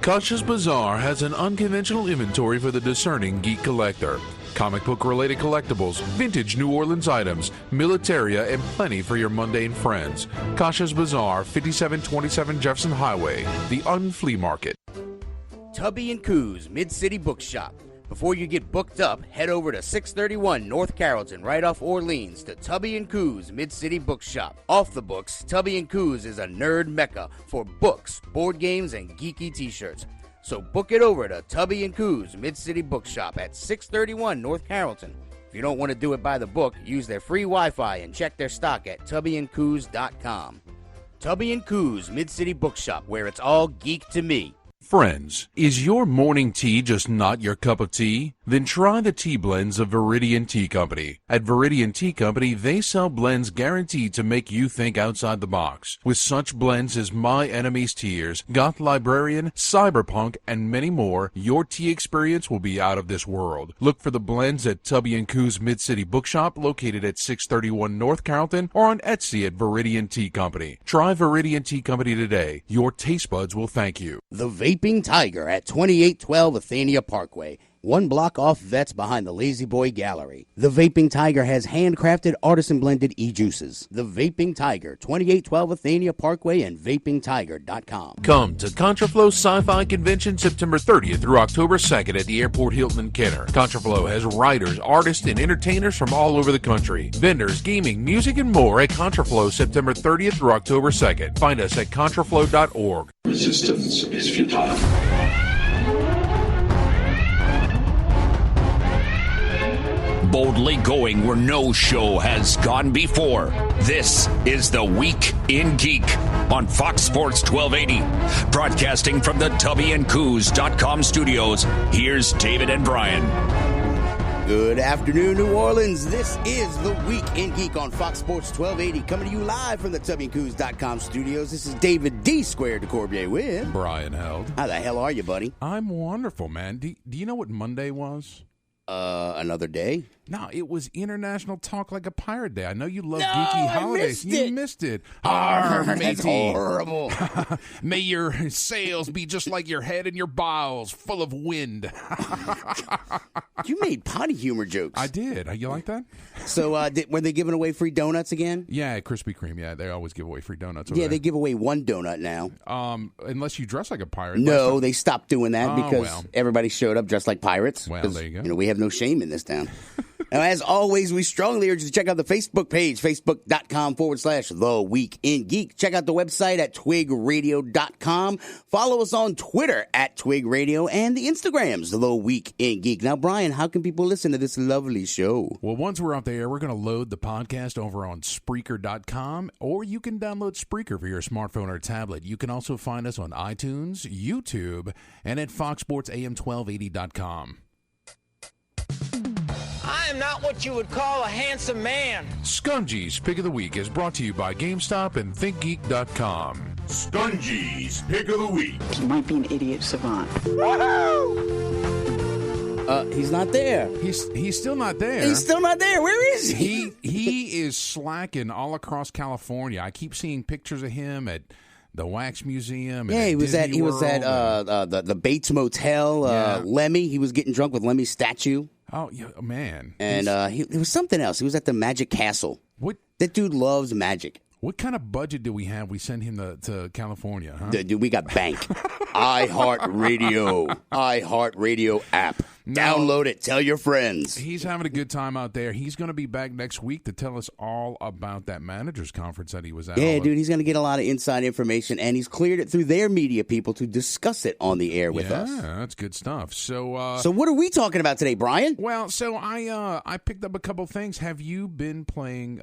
Kasha's Bazaar has an unconventional inventory for the discerning geek collector. Comic book-related collectibles, vintage New Orleans items, militaria, and plenty for your mundane friends. Kasha's Bazaar, 5727 Jefferson Highway, the Unflea Market. Tubby & Coos Mid-City Bookshop. Before you get booked up, head over to 631 North Carrollton, right off Orleans, to Tubby & Coos Mid-City Bookshop. Off the books, Tubby & Coos is a nerd mecca for books, board games, and geeky t-shirts. So book it over to Tubby & Coos Mid-City Bookshop at 631 North Carrollton. If you don't want to do it by the book, use their free Wi-Fi and check their stock at tubbyandcoos.com. Tubby & Coos Mid-City Bookshop, where it's all geek to me. Friends, is your morning tea just not your cup of tea? Then try the tea blends of Viridian Tea Company. At Viridian Tea Company, they sell blends guaranteed to make you think outside the box. With such blends as My Enemy's Tears, Goth Librarian, Cyberpunk, and many more, your tea experience will be out of this world. Look for the blends at Tubby & Coos Mid-City Bookshop, located at 631 North Carrollton, or on Etsy at Viridian Tea Company. Try Viridian Tea Company today. Your taste buds will thank you. The Vaping Tiger at 2812 Athenia Parkway. 1 block off Vets behind the Lazy Boy Gallery. The Vaping Tiger has handcrafted, artisan-blended e-juices. The Vaping Tiger, 2812 Athenia Parkway and vapingtiger.com. Come to Contraflow Sci-Fi Convention September 30th through October 2nd at the Airport Hilton in Kenner. Contraflow has writers, artists, and entertainers from all over the country. Vendors, gaming, music, and more at Contraflow September 30th through October 2nd. Find us at contraflow.org. Resistance is futile. Boldly going where no show has gone before. This is The Week in Geek on Fox Sports 1280. Broadcasting from the tubbyandcoos.com studios, here's David and Brian. Good afternoon, New Orleans. This is The Week in Geek on Fox Sports 1280, coming to you live from the tubbyandcoos.com studios. This is David D. Squared to Corbier with Brian Held. How the hell are you, buddy? I'm wonderful, man. Do you know what Monday was? Another day? No, it was International Talk Like a Pirate Day. I know you love No, geeky holidays. You missed it. That's horrible. May your sails be just like your head and your bowels, full of wind. You made potty humor jokes. I did. You like that? So, were they giving away free donuts again? Yeah, Krispy Kreme. Yeah, they always give away free donuts. Yeah, they give away one donut now. Unless you dress like a pirate. No, they stopped doing that because everybody showed up dressed like pirates. Well, there you go. We have no shame in this town. Now, as always, we strongly urge you to check out the Facebook page, facebook.com/The Week in Geek. Check out the website at twigradio.com. Follow us on Twitter at Twig Radio and the Instagrams, The Week in Geek. Now, Brian, how can people listen to this lovely show? Well, once we're out there, we're going to load the podcast over on Spreaker.com, or you can download Spreaker for your smartphone or tablet. You can also find us on iTunes, YouTube, and at FoxSportsAM1280.com. I am not what you would call a handsome man. Skungy's Pick of the Week is brought to you by GameStop and ThinkGeek.com. Skungy's Pick of the Week. He might be an idiot savant. He's not there. He's still not there. He's still not there. Where is he? He is slacking all across California. I keep seeing pictures of him at the Wax Museum. Yeah, he was at the Bates Motel. Lemmy. He was getting drunk with Lemmy's statue. Oh, yeah, man. And it was something else. He was at the Magic Castle. What? That dude loves magic. What kind of budget do we have? We send him to California, huh? Dude, we got bank. iHeartRadio app. No. Download it. Tell your friends. He's having a good time out there. He's going to be back next week to tell us all about that managers conference that he was at. Yeah, dude, he's going to get a lot of inside information, and he's cleared it through their media people to discuss it on the air with us. Yeah, that's good stuff. So what are we talking about today, Brian? Well, so I picked up a couple things. Have you been playing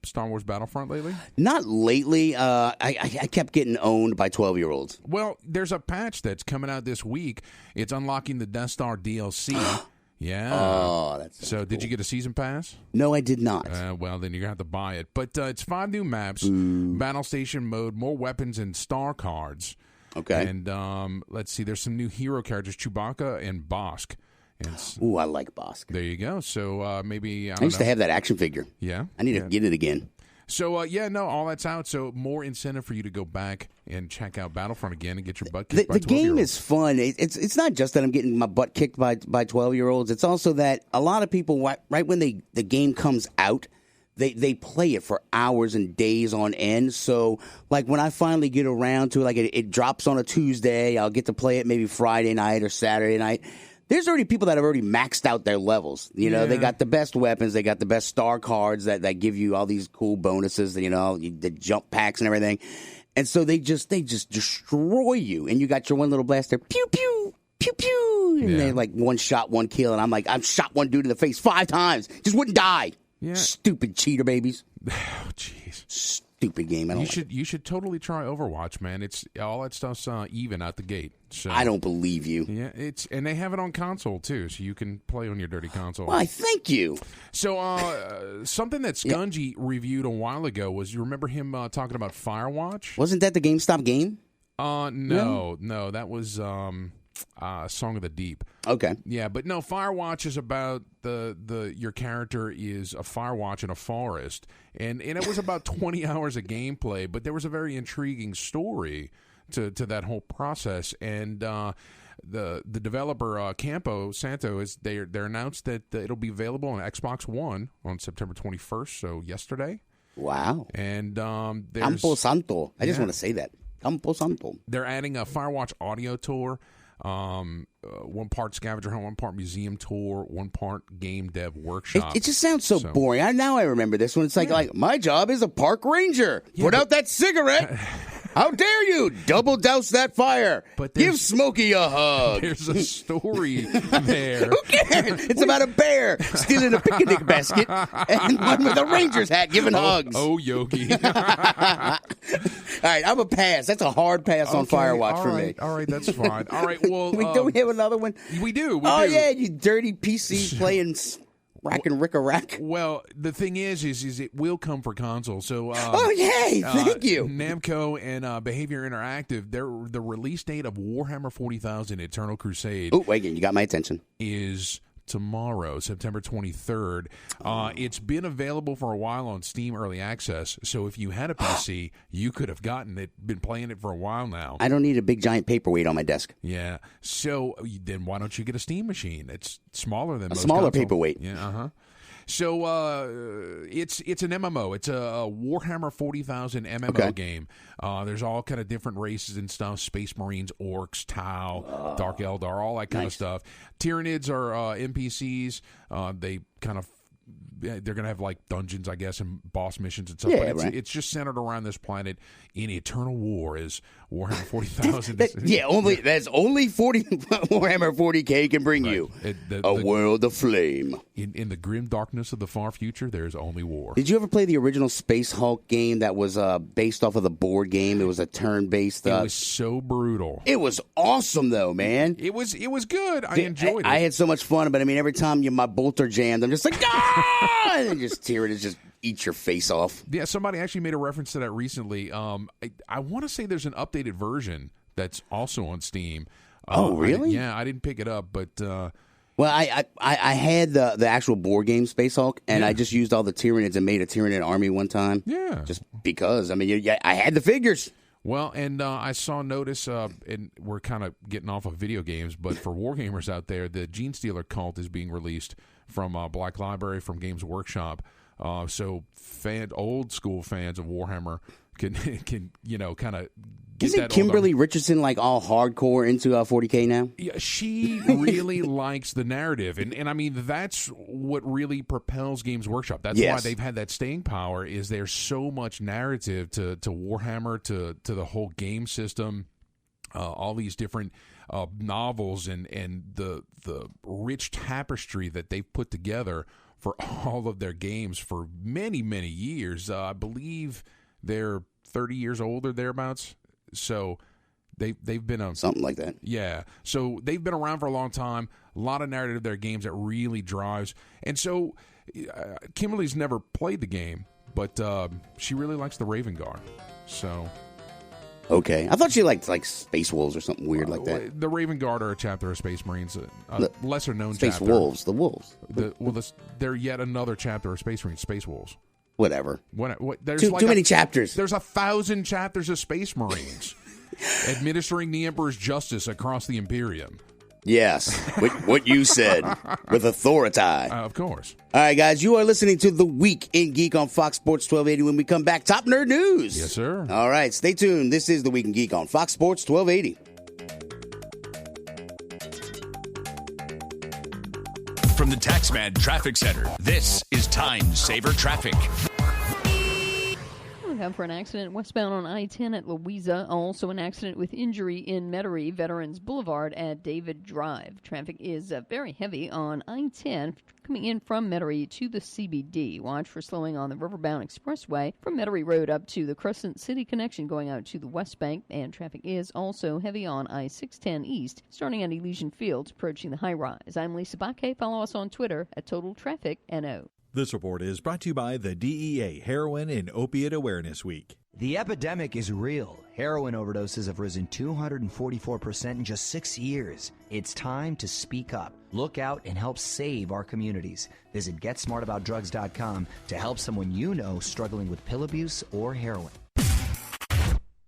Star Wars Battlefront lately? Not lately. I kept getting owned by 12-year-olds. Well, there's a patch that's coming out this week. It's unlocking the Death Star DLC. Yeah. Oh, that's so. Did you get a season pass? No, I did not. Well, then you're gonna have to buy it. But it's 5 new maps, battle station mode, more weapons, and star cards. Okay. And let's see. There's some new hero characters: Chewbacca and Bosk. Ooh, I like Bosk. There you go. So maybe I used to have that action figure. Yeah. I need to get it again. So, all that's out. So, more incentive for you to go back and check out Battlefront again and get your butt kicked by 12-year-olds. The game is fun. It's not just that I'm getting my butt kicked by 12-year-olds. It's also that a lot of people, right when the game comes out, they play it for hours and days on end. So, like, when I finally get around to it, like, it drops on a Tuesday, I'll get to play it maybe Friday night or Saturday night. There's already people that have already maxed out their levels. You know, they got the best weapons, they got the best star cards that give you all these cool bonuses, you know, the jump packs and everything. And so they just destroy you. And you got your one little blaster, pew, pew, pew, pew. And they like one shot, one kill. And I'm like, I've shot one dude in the face 5 times. Just wouldn't die. Yeah. Stupid cheater babies. Oh, jeez. Stupid game. You should totally try Overwatch, man. It's all that stuff's even out the gate. So I don't believe you. Yeah, and they have it on console too, so you can play on your dirty console. Why? Thank you. So something that Skungy reviewed a while ago was, you remember him talking about Firewatch? Wasn't that the GameStop game? No, that was Song of the Deep. Okay. Yeah, but no, Firewatch is about your character is a firewatch in a forest, and it was about 20 hours of gameplay, but there was a very intriguing story to that whole process, and the developer Campo Santo they announced that it'll be available on Xbox One on September 21st, so yesterday. Wow. And there's Campo Santo. I just want to say that. Campo Santo. They're adding a Firewatch audio tour. 1 part scavenger hunt, 1 part museum tour, 1 part game dev workshop. It just sounds so boring. Now I remember this one. It's like my job is a park ranger. Put out that cigarette. How dare you double douse that fire? But give Smokey a hug. There's a story there. Who cares? It's about a bear stealing a picnic basket and one with a ranger's hat giving hugs. Oh, Yogi. All right, I'm a pass. That's a hard pass on Firewatch for me. All right, that's fine. All right, well, don't we have another one? We do. Yeah, you dirty PC playing rack and rick-a-rack. Well, the thing is it will come for console. So, yay! Thank you. Namco and Behavior Interactive, the release date of Warhammer 40,000 Eternal Crusade. Oh, wait, you got my attention. Is tomorrow, September 23rd. It's been available for a while on Steam Early Access, so if you had a PC, you could have gotten it, been playing it for a while now. I don't need a big giant paperweight on my desk. Yeah, so then why don't you get a Steam machine? It's smaller than most smaller consoles. Paperweight. Yeah, So it's an MMO. It's a Warhammer 40,000 MMO game. There's all kind of different races and stuff: Space Marines, Orcs, Tau, Dark Eldar, all that kind of stuff. Tyranids are NPCs. They're going to have like dungeons, I guess, and boss missions and stuff. Yeah, but it's just centered around this planet in eternal war as Warhammer 40,000. That's only 40 Warhammer 40K can bring you. A world of flame. In the grim darkness of the far future, there's only war. Did you ever play the original Space Hulk game that was based off of the board game? It was a turn-based. It was so brutal. It was awesome, though, man. It was good. I enjoyed it. I had so much fun, but I mean, every time my bolter jammed, I'm just like, ah! And then just tear it, just eat your face off. Yeah, somebody actually made a reference to that recently. I want to say there's an updated version that's also on Steam. Oh, really? I didn't pick it up, but... Well, I had the actual board game Space Hulk, and I just used all the Tyranids and made a Tyranid army one time. Yeah. Just because. I mean, I had the figures. Well, and I saw notice, and we're kind of getting off of video games, but for wargamers out there, the Gene Stealer Cult is being released from Black Library, from Games Workshop. So old school fans of Warhammer can kind of get Isn't that. Kimberly Richardson like all hardcore into 40K now? Yeah, she really likes the narrative, and I mean that's what really propels Games Workshop. That's why they've had that staying power. Is there's so much narrative to Warhammer, to the whole game system, all these different novels, and the rich tapestry that they've put together for all of their games for many, many years. I believe they're 30 years old or thereabouts. So they've been on something like that. Yeah. So they've been around for a long time. A lot of narrative of their games that really drives. And so Kimberly's never played the game, but she really likes the Raven Guard. So. Okay. I thought she liked like Space Wolves or something weird like that. The Raven Guard are a chapter of Space Marines, lesser known Space chapter. Wolves, the Wolves. They're yet another chapter of Space Marines, Space Wolves. Whatever. There's Too many chapters. There's 1,000 chapters of Space Marines administering the Emperor's justice across the Imperium. Yes, what you said, with authority. Of course. All right, guys, you are listening to The Week in Geek on Fox Sports 1280. When we come back, top nerd news. Yes, sir. All right, stay tuned. This is The Week in Geek on Fox Sports 1280. From the Taxman Traffic Center, this is Time Saver Traffic. For an accident westbound on I-10 at Louisa. Also an accident with injury in Metairie, Veterans Boulevard at David Drive. Traffic is very heavy on I-10 coming in from Metairie to the CBD. Watch for slowing on the Riverbound Expressway from Metairie Road up to the Crescent City connection going out to the West Bank. And traffic is also heavy on I-610 East, starting at Elysian Fields, approaching the high rise. I'm Lisa Bakke. Follow us on Twitter at Total Traffic NO. This report is brought to you by the DEA Heroin and Opiate Awareness Week. The epidemic is real. Heroin overdoses have risen 244% in just 6 years. It's time to speak up. Look out and help save our communities. Visit GetSmartAboutDrugs.com to help someone you know struggling with pill abuse or heroin.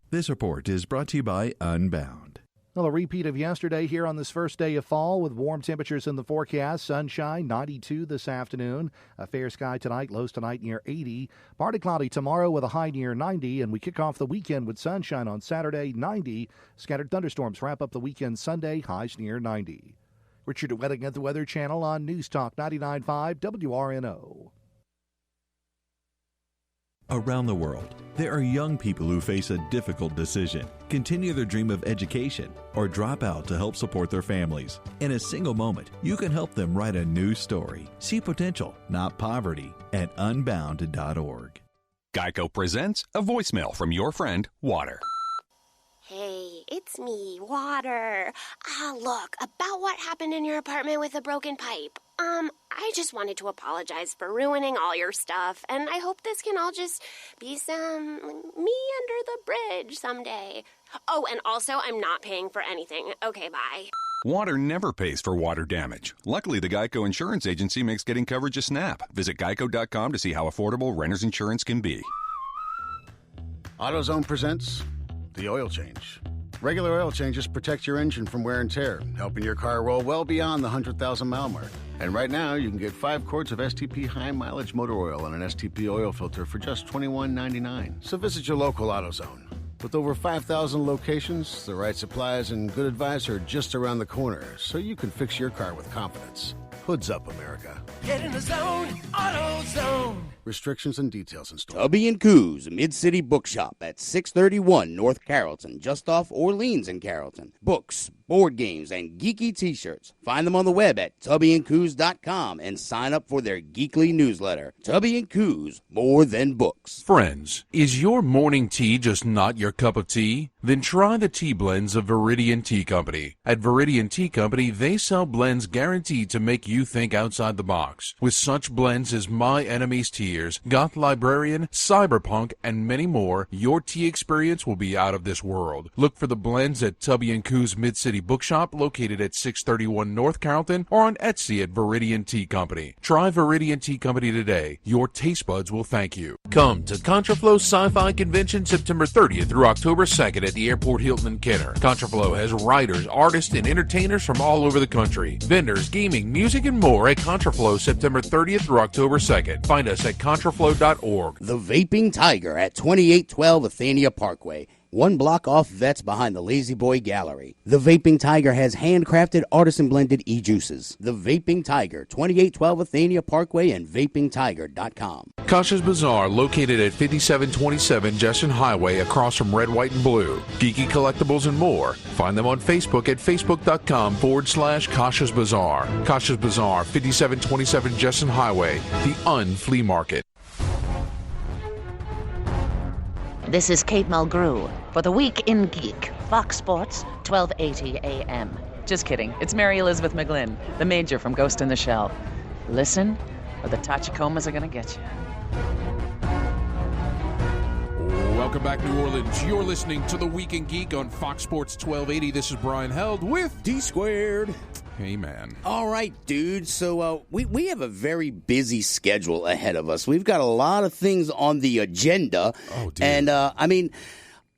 This report is brought to you by Unbound. Well, a repeat of yesterday here on this first day of fall with warm temperatures in the forecast. Sunshine, 92 this afternoon. A fair sky tonight, lows tonight near 80. Partly cloudy tomorrow with a high near 90. And we kick off the weekend with sunshine on Saturday, 90. Scattered thunderstorms wrap up the weekend Sunday, highs near 90. Richard Wedding at the Weather Channel on News Talk 99.5 WRNO. Around the world, there are young people who face a difficult decision: continue their dream of education or drop out to help support their families. In a single moment, you can help them write a new story. See potential, not poverty, at unbound.org. Geico presents a voicemail from your friend, Water. Hey, it's me, Water. Look, about what happened in your apartment with the broken pipe. I just wanted to apologize for ruining all your stuff, and I hope this can all just be some me under the bridge someday. Oh, and also, I'm not paying for anything. Okay, bye. Water never pays for water damage. Luckily, the Geico Insurance Agency makes getting coverage a snap. Visit geico.com to see how affordable renter's insurance can be. AutoZone presents the oil change. Regular oil changes protect your engine from wear and tear, helping your car roll well beyond the 100,000-mile mark. And right now, you can get 5 quarts of STP high-mileage motor oil and an STP oil filter for just $21.99. So visit your local AutoZone. With over 5,000 locations, the right supplies and good advice are just around the corner, so you can fix your car with confidence. Hoods up, America. Get in the zone, AutoZone. Restrictions and details in store. Tubby and Coos Mid-City Bookshop at 631 North Carrollton, just off Orleans in Carrollton. Books, board games, and geeky t-shirts. Find them on the web at tubbyandcoos.com and sign up for their geekly newsletter. Tubby and Coos, more than books. Friends, is your morning tea just not your cup of tea? Then try the tea blends of Viridian Tea Company. At Viridian Tea Company, they sell blends guaranteed to make you think outside the box. With such blends as My Enemy's Tears, Goth Librarian, Cyberpunk, and many more, your tea experience will be out of this world. Look for the blends at Tubby & Coos Mid-City Bookshop, located at 631 North Carrollton, or on Etsy at Viridian Tea Company. Try Viridian Tea Company today. Your taste buds will thank you. Come to Contraflow Sci-Fi Convention September 30th through October 2nd at the Airport Hilton in Kenner. Contraflow has writers, artists, and entertainers from all over the country. Vendors, gaming, music, and more at Contraflow September 30th through October 2nd. Find us at contraflow.org. The Vaping Tiger at 2812 Athenia Parkway, 1 block off Vets behind the Lazy Boy Gallery. The Vaping Tiger has handcrafted artisan-blended e-juices. The Vaping Tiger, 2812 Athenia Parkway and vapingtiger.com. Kasha's Bazaar, located at 5727 Jesson Highway, across from Red, White, and Blue. Geeky collectibles and more. Find them on Facebook at facebook.com/Kasha's Bazaar. Kasha's Bazaar, 5727 Jesson Highway, the Flea Market. This is Kate Mulgrew for the Week in Geek, Fox Sports, 1280 a.m. Just kidding. It's Mary Elizabeth McGlynn, the Major from Ghost in the Shell. Listen, or the Tachikomas are going to get you. Welcome back, New Orleans. You're listening to The Week in Geek on Fox Sports 1280. This is Brian Held with D-Squared. Amen. All right, dude. So we have a very busy schedule ahead of us. We've got a lot of things on the agenda. Oh, dude. And,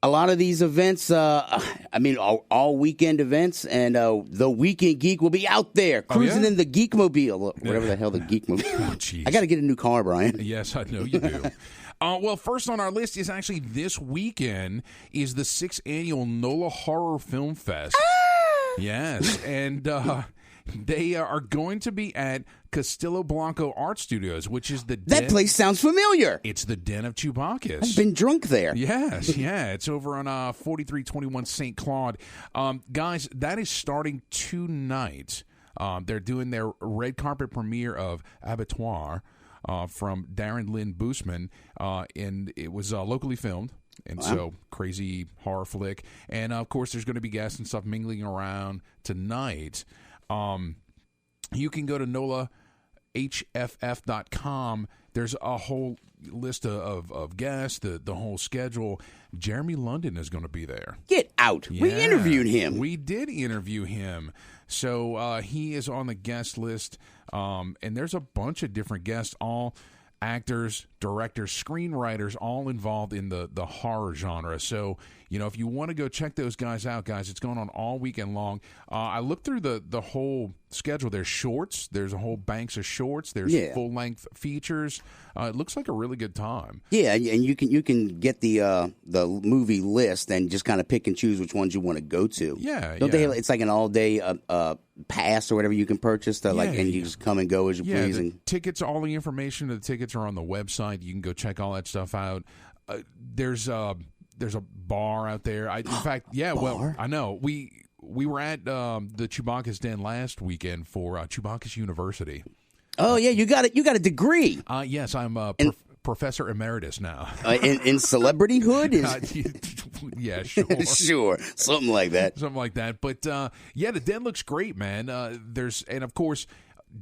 a lot of these events, all weekend events, and the Weekend Geek will be out there cruising in the Geekmobile, whatever the hell the Geekmobile. Oh, jeez. I got to get a new car, Brian. Yes, I know you do. Well, first on our list is actually this weekend is the 6th annual NOLA Horror Film Fest. Yes, and they are going to be at Castillo Blanco Art Studios, which is the That place sounds familiar. It's the den of Chewbacca's. I've been drunk there. Yes, yeah. It's over on 4321 St. Claude. Guys, that is starting tonight. They're doing their red carpet premiere of Abattoir from Darren Lynn Boosman, and it was locally filmed. And so, crazy horror flick. And, of course, there's going to be guests and stuff mingling around tonight. You can go to NOLAHFF.com. There's a whole list of guests, the whole schedule. Jeremy London is going to be there. Get out. Yeah, we interviewed him. We did interview him. So he is on the guest list. And there's a bunch of different guests, all actors, directors, screenwriters, all involved in the horror genre. So, if you want to go check those guys out, guys, it's going on all weekend long. I looked through the whole schedule. There's shorts. There's a whole banks of shorts. There's full-length features. It looks like a really good time. Yeah, and you can get the movie list and just kind of pick and choose which ones you want to go to. Yeah, Don't they? It's like an all-day pass or whatever you can purchase and you just come and go as you please. The tickets, all the information of the tickets are on the website. You can go check all that stuff out. There's a bar out there. In fact, well, I know we were at the Chewbacca's Den last weekend for Chewbacca's University. Oh yeah, you got a degree. Yes, I'm Professor Emeritus now. In celebrityhood? Yeah, sure. Sure. Something like that. But, the den looks great, man. And, of course,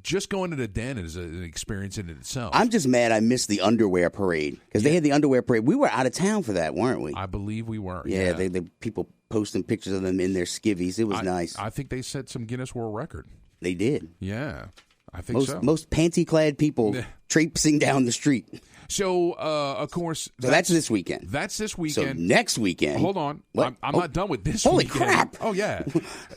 just going to the den is an experience in itself. I'm just mad I missed the underwear parade because they had the underwear parade. We were out of town for that, weren't we? I believe we were. Yeah, they people posting pictures of them in their skivvies. It was nice. I think they set some Guinness World Record. They did. Yeah, I think so. Most panty-clad people traipsing down the street. So, of course... So that's this weekend. That's this weekend. So next weekend... Hold on. I'm not done with this Holy weekend. crap! Oh, yeah.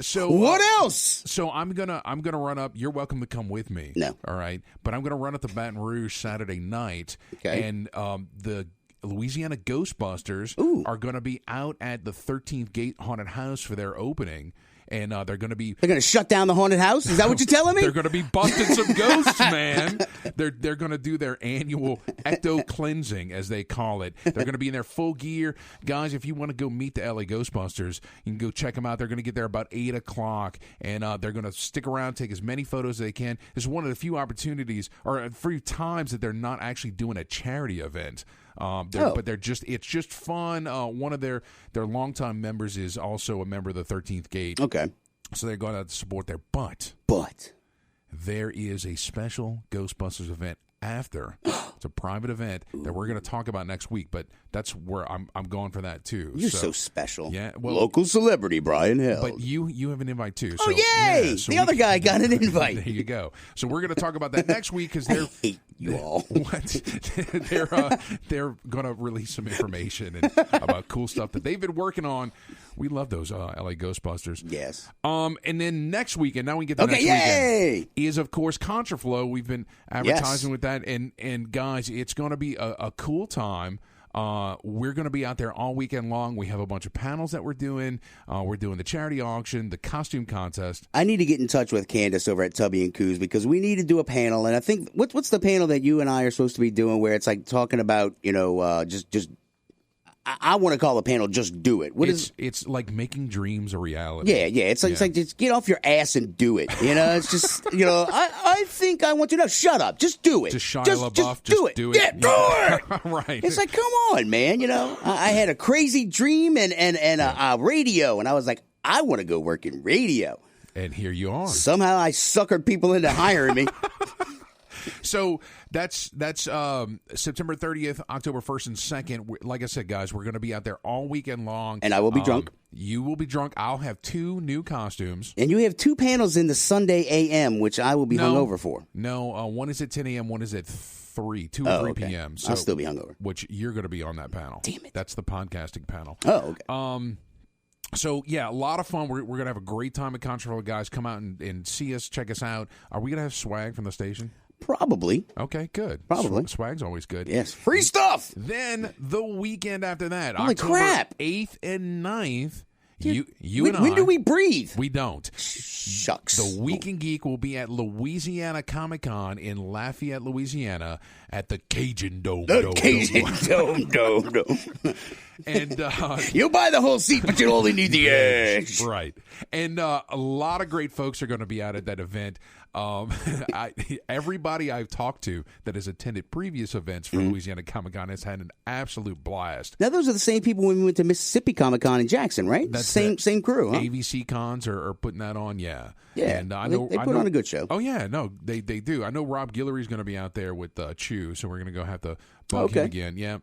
So what else? So I'm gonna run up... You're welcome to come with me. No. All right? But I'm going to run up to Baton Rouge Saturday night. Okay. And the Louisiana Ghostbusters are going to be out at the 13th Gate Haunted House for their opening. And they're going to shut down the haunted house? Is that what you're telling me? They're going to be busting some ghosts, man. They're going to do their annual ecto-cleansing, as they call it. They're going to be in their full gear. Guys, if you want to go meet the LA Ghostbusters, you can go check them out. They're going to get there about 8 o'clock, and they're going to stick around, take as many photos as they can. This is one of the few opportunities, or a few times, that they're not actually doing a charity event. But it's just fun. One of their longtime members is also a member of the 13th Gate. Okay. So they're going out to support there. But there is a special Ghostbusters event after. It's a private event that we're going to talk about next week, but that's where I'm going for that too. You're so special. Yeah, well, local celebrity Brian Hill. But you have an invite too. So, yay! Yeah, so the other guy got an invite. There you go. So we're going to talk about that next week because I hate you all. They're going to release some information about cool stuff that they've been working on. We love those LA Ghostbusters. Yes. And then next weekend, now we get the next weekend, is of course Contraflow. We've been advertising with that, and guys, it's going to be a cool time. We're going to be out there all weekend long. We have a bunch of panels that we're doing. We're doing the charity auction, the costume contest. I need to get in touch with Candace over at Tubby and Coos because we need to do a panel. And I think what's the panel that you and I are supposed to be doing where it's like talking about just. I want to call the panel "Just Do It." It's like making dreams a reality. Yeah. It's like just get off your ass and do it. It's just I think I want to know. Shut up, just do it. Just Shia LaBeouf, just do it. Yeah, do it. Right. It's like, come on, man. I had a crazy dream and a radio, and I was like, I want to go work in radio. And here you are. Somehow I suckered people into hiring me. So that's September 30th, October 1st and 2nd. Like I said, guys, we're going to be out there all weekend long. And I will be drunk. You will be drunk. I'll have 2 new costumes. And you have 2 panels in the Sunday a.m., which I will be hungover for. No, one is at 10 a.m., one is at 2 or 3 p.m. So, I'll still be hungover. Which you're going to be on that panel. Damn it. That's the podcasting panel. Oh, okay. So, yeah, a lot of fun. We're going to have a great time at Controversial. Guys, come out and see us, check us out. Are we going to have swag from the station? Probably. Okay, good. Probably. Swag's always good. Yes, free stuff! Then the weekend after that, Holy October crap. 8th and 9th, Dude, you and I. When do we breathe? We don't. Shucks. The Week in Geek will be at Louisiana Comic-Con in Lafayette, Louisiana at the Cajun Dome. The Cajun Dome. And you'll buy the whole seat, but you'll only need the edge. Right. And a lot of great folks are going to be out at that event. Everybody I've talked to that has attended previous events for Louisiana Comic-Con has had an absolute blast. Now, those are the same people when we went to Mississippi Comic-Con in Jackson, right? That's same crew, huh? AVC cons are putting that on, yeah. Yeah, and I know they put on a good show. Oh, yeah, no, they do. I know Rob Guillory's going to be out there with Chew, so we're going to go have to bug him again, yeah.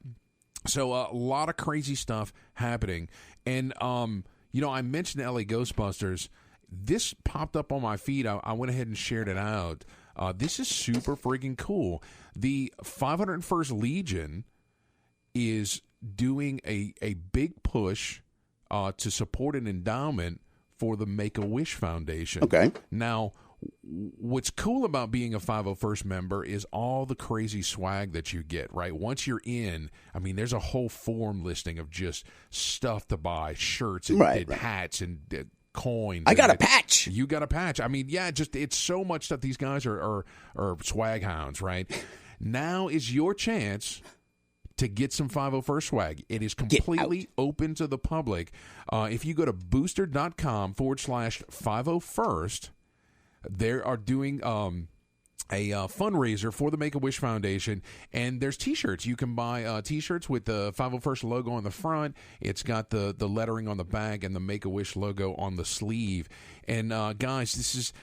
So a lot of crazy stuff happening. And, I mentioned LA Ghostbusters. This popped up on my feed. I went ahead and shared it out. This is super freaking cool. The 501st Legion is doing a big push to support an endowment for the Make-A-Wish Foundation. Okay. Now, what's cool about being a 501st member is all the crazy swag that you get, right? Once you're in, I mean, there's a whole form listing of just stuff to buy, shirts and hats and coins. I got a patch. You got a patch. I mean, yeah, it's so much stuff. These guys are swag hounds, right? Now is your chance to get some 501st swag. It is completely open to the public. If you go to booster.com/501st, they are doing a fundraiser for the Make-A-Wish Foundation, and there's T-shirts. You can buy T-shirts with the 501st logo on the front. It's got the lettering on the back and the Make-A-Wish logo on the sleeve. And guys, this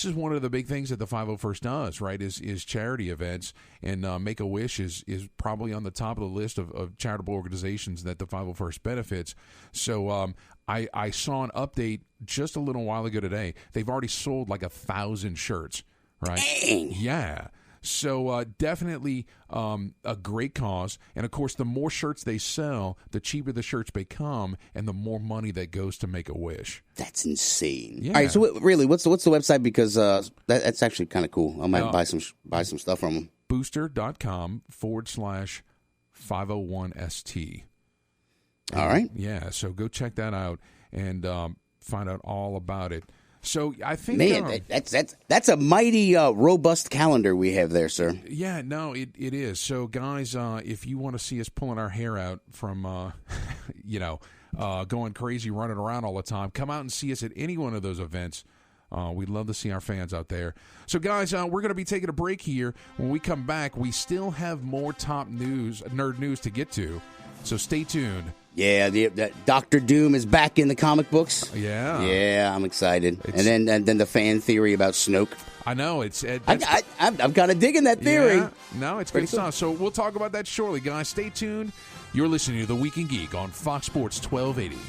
is one of the big things that the 501st does, right, is charity events, and Make-A-Wish is probably on the top of the list of charitable organizations that the 501st benefits. So I saw an update just a little while ago today. They've already sold like 1,000 shirts, right? Dang. Yeah. So definitely a great cause. And, of course, the more shirts they sell, the cheaper the shirts become and the more money that goes to Make-A-Wish. That's insane. Yeah. All right, so really, what's the website? Because that's actually kind of cool. I might buy some stuff from them. Booster.com/501ST. All right. Yeah, so go check that out and find out all about it. So I think, man, that's a mighty robust calendar we have there, sir. Yeah, no, it is. So guys, if you want to see us pulling our hair out from, going crazy, running around all the time, come out and see us at any one of those events. We'd love to see our fans out there. So guys, we're going to be taking a break here. When we come back, we still have more top news, nerd news to get to. So stay tuned. Yeah, Dr. Doom is back in the comic books. Yeah, I'm excited. And then the fan theory about Snoke. I know I'm kind of digging that theory. Yeah, no, it's pretty good stuff. So we'll talk about that shortly, guys. Stay tuned. You're listening to The Week in Geek on Fox Sports 1280.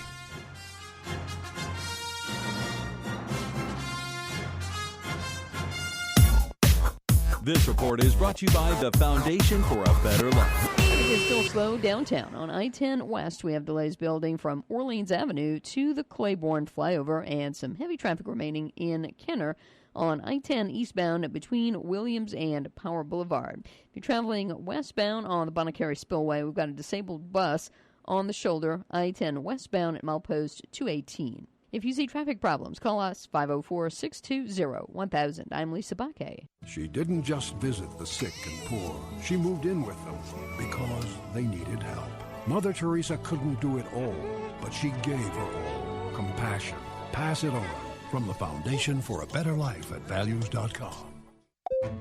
This report is brought to you by the Foundation for a Better Life. It is still slow downtown. On I-10 West, we have delays building from Orleans Avenue to the Claiborne flyover and some heavy traffic remaining in Kenner on I-10 eastbound between Williams and Power Boulevard. If you're traveling westbound on the Bonacary Spillway, we've got a disabled bus on the shoulder, I-10 westbound at milepost 218. If you see traffic problems, call us 504-620-1000. I'm Lisa Baque. She didn't just visit the sick and poor. She moved in with them because they needed help. Mother Teresa couldn't do it all, but she gave her all. Compassion. Pass it on. From the Foundation for a Better Life at values.com.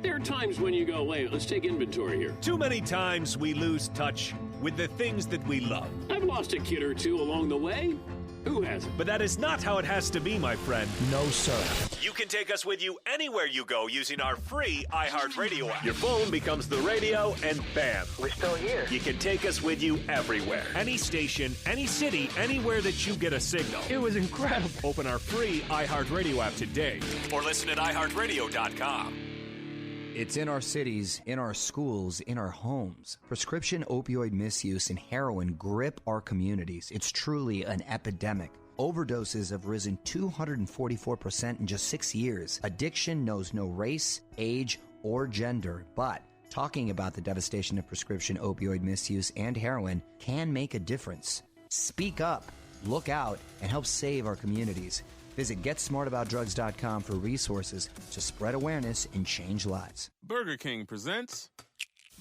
There are times when you go, wait, let's take inventory here. Too many times we lose touch with the things that we love. I've lost a kid or two along the way. Who hasn't? But that is not how it has to be, my friend. No, sir. You can take us with you anywhere you go using our free iHeartRadio app. Your phone becomes the radio, and bam, We're still here. you can take us with you everywhere. Any station, any city, anywhere that you get a signal. It was incredible. Open our free iHeartRadio app today, or listen at iHeartRadio.com. It's in our cities, in our schools, in our homes. Prescription opioid misuse and heroin grip our communities. It's truly an epidemic. Overdoses have risen 244% in just 6 years. Addiction knows no race, age, or gender, but talking about the devastation of prescription opioid misuse and heroin can make a difference. Speak up, look out, and help save our communities. Visit GetSmartAboutDrugs.com for resources to spread awareness and change lives. Burger King presents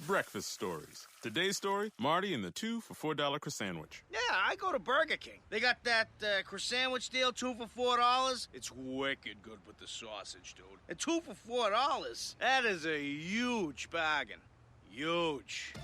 Breakfast Stories. Today's story, Marty and the 2 for $4 croissant. Yeah, I go to Burger King. They got that croissant deal, 2 for $4. It's wicked good with the sausage, dude. And 2 for $4, that is a huge bargain. Huge.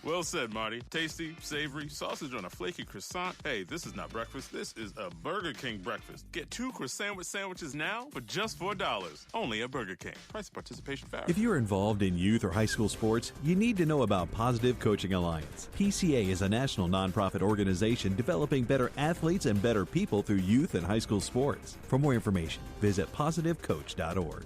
Well said, Marty. Tasty, savory, sausage on a flaky croissant. Hey, this is not breakfast. This is a Burger King breakfast. Get 2 croissant sandwiches now for just $4. Only at Burger King. Price and participation varies. If you're involved in youth or high school sports, you need to know about Positive Coaching Alliance. PCA is a national nonprofit organization developing better athletes and better people through youth and high school sports. For more information, visit positivecoach.org.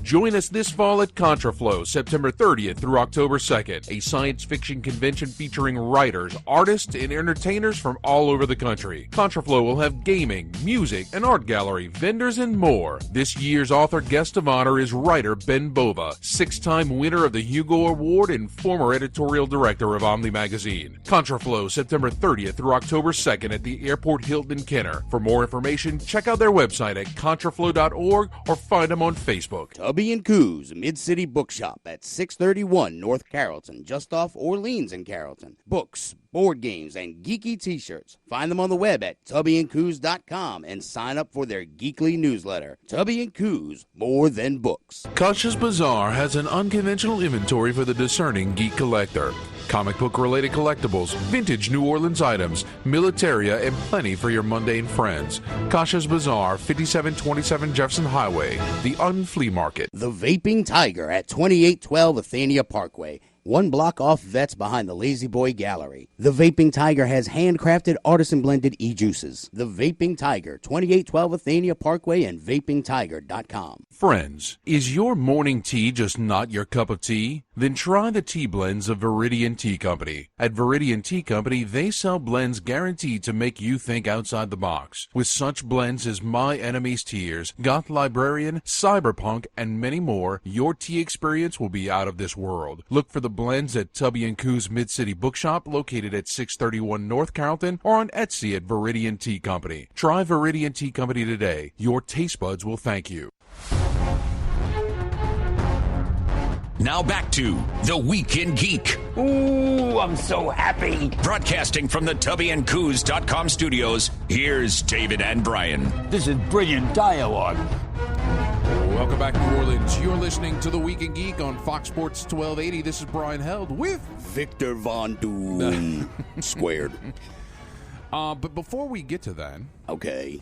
Join us this fall at Contraflow, September 30th through October 2nd, a science fiction convention featuring writers, artists, and entertainers from all over the country. Contraflow will have gaming, music, an art gallery, vendors, and more. This year's author guest of honor is writer Ben Bova, 6-time winner of the Hugo Award and former editorial director of Omni Magazine. Contraflow, September 30th through October 2nd at the Airport Hilton in Kenner. For more information, check out their website at contraflow.org or find them on Facebook. Tubby and Coos, Mid-City Bookshop at 631 North Carrollton, just off Orleans in Carrollton. Books, board games, and geeky t-shirts. Find them on the web at tubbyandcoos.com and sign up for their geekly newsletter. Tubby and Coos, more than books. Kasha's Bazaar has an unconventional inventory for the discerning geek collector. Comic book related collectibles, vintage New Orleans items, militaria, and plenty for your mundane friends. Kasha's Bazaar, 5727 Jefferson Highway, the Unflea Market. The Vaping Tiger at 2812 Athenia Parkway. 1 block off Vets behind the Lazy Boy Gallery. The Vaping Tiger has handcrafted, artisan-blended e-juices. The Vaping Tiger, 2812 Athenia Parkway and vapingtiger.com. Friends, is your morning tea just not your cup of tea? Then try the tea blends of Viridian Tea Company. At Viridian Tea Company, they sell blends guaranteed to make you think outside the box. With such blends as My Enemy's Tears, Goth Librarian, Cyberpunk, and many more, your tea experience will be out of this world. Look for the blends at Tubby & Coos Mid-City Bookshop, located at 631 North Carrollton, or on Etsy at Viridian Tea Company. Try Viridian Tea Company today. Your taste buds will thank you. Now back to The Week in Geek. Ooh, I'm so happy. Broadcasting from the tubbyandcoos.com studios, here's David and Brian. This is brilliant dialogue. Welcome back, New Orleans. You're listening to The Week in Geek on Fox Sports 1280. This is Brian Held with Victor Von Doom squared. But before we get to that, okay.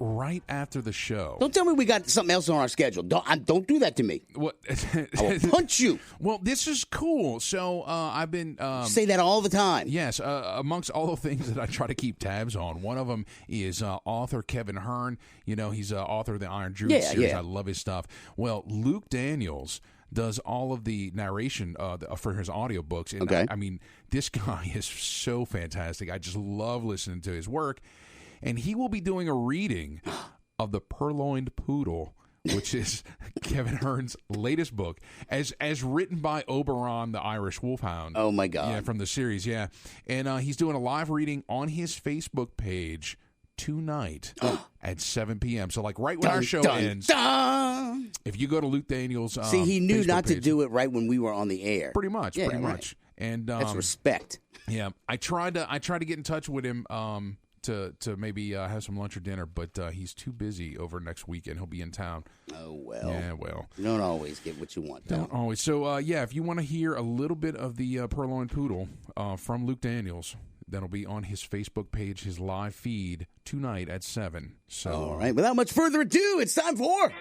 Right after the show. Don't tell me we got something else on our schedule. Don't do that to me. What? I will punch you. Well, this is cool. So I've been say that all the time. Yes, amongst all the things that I try to keep tabs on, one of them is author Kevin Hearn. You know, he's author of the Iron Druid series. Yeah. I love his stuff. Well, Luke Daniels does all of the narration for his audiobooks. And okay. I mean, this guy is so fantastic. I just love listening to his work. And he will be doing a reading of The Purloined Poodle, which is Kevin Hearn's latest book, as written by Oberon, the Irish Wolfhound. Oh, my God. Yeah, from the series, yeah. And he's doing a live reading on his Facebook page tonight at 7 p.m. So, like, right when our show ends, if you go to Luke Daniels' See, he knew Facebook not to page, do it right when we were on the air. Pretty much. And that's respect. Yeah, I tried to get in touch with him to maybe have some lunch or dinner, but he's too busy over next weekend. He'll be in town. Oh, well. Yeah, well. You don't always get what you want, though. Don't always. So, if you want to hear a little bit of the Purloined Poodle from Luke Daniels, That'll be on his Facebook page, his live feed tonight at 7. So, all right, without much further ado, it's time for...